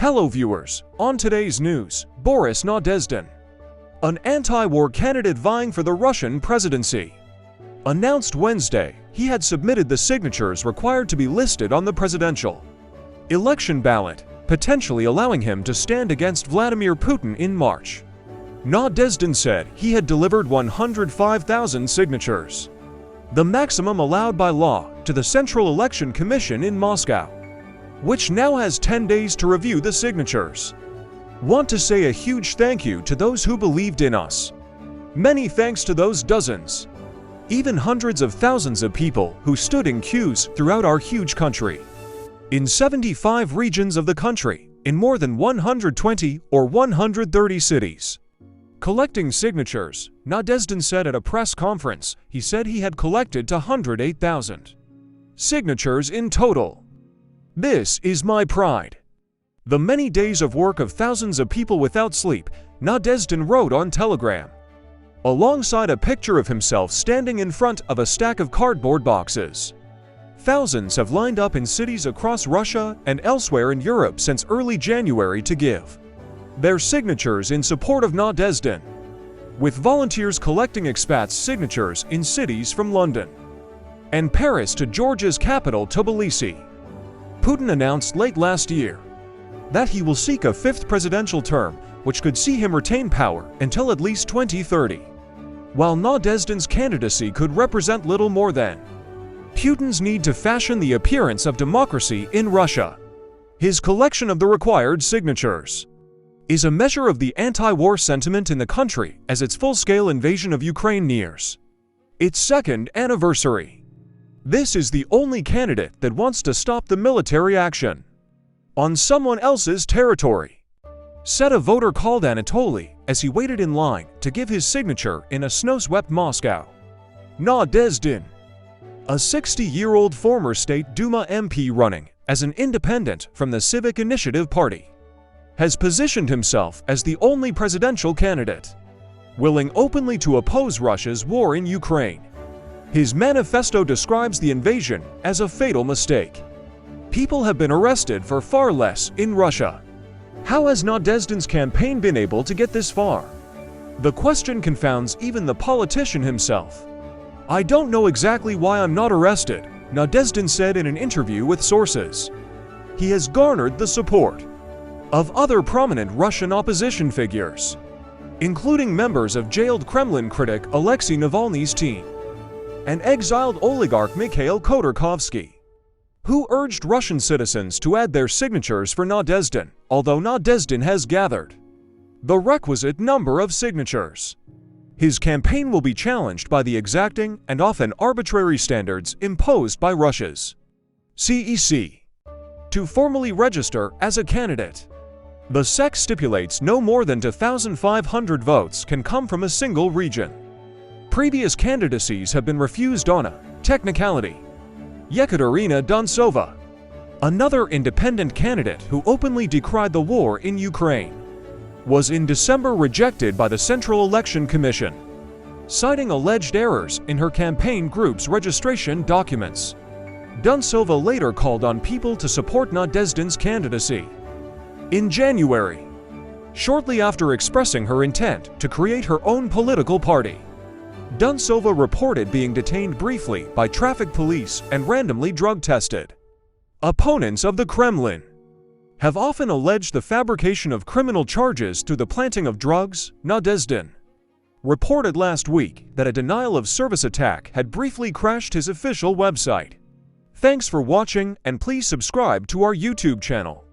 Hello viewers, on today's news, Boris Nadezhdin, an anti-war candidate vying for the Russian presidency, announced Wednesday he had submitted the signatures required to be listed on the presidential election ballot, potentially allowing him to stand against Vladimir Putin in March. Nadezhdin said he had delivered 105,000 signatures, the maximum allowed by law, to the Central Election Commission in Moscow, which now has 10 days to review the signatures. Want to say a huge thank you to those who believed in us. Many thanks to those dozens, even hundreds of thousands of people who stood in queues throughout our huge country, in 75 regions of the country, in more than 120 or 130 cities, collecting signatures. Nadezhdin said at a press conference he said he had collected 108,000 signatures in total. This is my pride. The many days of work of thousands of people without sleep, Nadezhdin wrote on Telegram, alongside a picture of himself standing in front of a stack of cardboard boxes. Thousands have lined up in cities across Russia and elsewhere in Europe since early January to give their signatures in support of Nadezhdin, with volunteers collecting expats' signatures in cities from London and Paris to Georgia's capital Tbilisi. Putin announced late last year that he will seek a fifth presidential term, which could see him retain power until at least 2030, while Nadezhdin's candidacy could represent little more than Putin's need to fashion the appearance of democracy in Russia. His collection of the required signatures is a measure of the anti-war sentiment in the country as its full-scale invasion of Ukraine nears its second anniversary. This is the only candidate that wants to stop the military action on someone else's territory, said a voter called Anatoly as he waited in line to give his signature in a snow-swept Moscow. Nadezhdin, a 60-year-old former State Duma MP running as an independent from the Civic Initiative Party, has positioned himself as the only presidential candidate willing openly to oppose Russia's war in Ukraine. His manifesto describes the invasion as a fatal mistake. People have been arrested for far less in Russia. How has Nadezhdin's campaign been able to get this far? The question confounds even the politician himself. I don't know exactly why I'm not arrested, Nadezhdin said in an interview with sources. He has garnered the support of other prominent Russian opposition figures, including members of jailed Kremlin critic Alexei Navalny's team and exiled oligarch Mikhail Khodorkovsky, who urged Russian citizens to add their signatures for Nadezhdin, although Nadezhdin has gathered the requisite number of signatures. His campaign will be challenged by the exacting and often arbitrary standards imposed by Russia's CEC to formally register as a candidate. The SEC stipulates no more than 2,500 votes can come from a single region. Previous candidacies have been refused on a technicality. Yekaterina Dontsova, another independent candidate who openly decried the war in Ukraine, was in December rejected by the Central Election Commission, citing alleged errors in her campaign group's registration documents. Dontsova later called on people to support Nadezhdin's candidacy in January, shortly after expressing her intent to create her own political party. Dontsova reported being detained briefly by traffic police and randomly drug-tested. Opponents of the Kremlin have often alleged the fabrication of criminal charges through the planting of drugs. Nadezhdin reported last week that a denial-of-service attack had briefly crashed his official website. Thanks for watching, and please subscribe to our YouTube channel.